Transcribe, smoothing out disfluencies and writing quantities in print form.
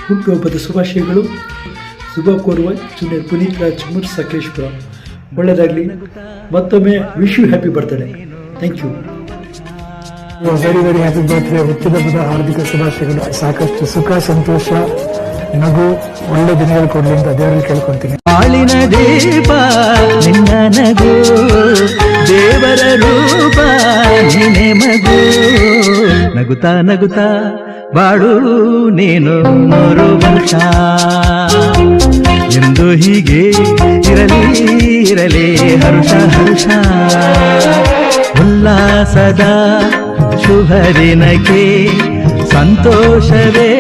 ಹುಟ್ಟುಹಬ್ಬದ ಶುಭಾಶಯಗಳು. ಶುಭ ಕೋರುವ ಜೂನಿಯರ್ ಪುನೀತ್ ರಾಜ್ಕುಮಾರ್, ಸಕಲೇಶ್ಪುರ. ಒಳ್ಳೆಯದಾಗಲಿ. ಮತ್ತೊಮ್ಮೆ wish you happy birthday. Thank you. Very very happy birthday. ಹುಟ್ಟಿದಬ್ಬದ ಹಾರ್ದಿಕ ಶುಭಾಶಯಗಳು. ಸಾಕಷ್ಟು ಸುಖ, ಸಂತೋಷ, ನಗು, ಒಳ್ಳೆ ದಿನಗಳು ಕೊಡ್ಲಿ ಅಂತ ದೇವರಲ್ಲಿ ಕೇಳ್ಕೊಂತೀನಿ. ಆಳಿನ ದೀಪ ನಿನ್ನ ನಗು, ದೇವರ ರೂಪ ನಿನ್ನೆ ಮಗು. ನಗುತ್ತಾ ನಗುತ್ತಾ ಬಾಳು ನೀನು 100 ವರ್ಷ. ಎಂದು ಹೀಗೆ ಇರಲಿ ಇರಲಿ ಹರುಷ ಹರುಷ. ಉಲ್ಲಾಸದ ಶುಭ ದಿನಕ್ಕೆ ಸಂತೋಷವೇ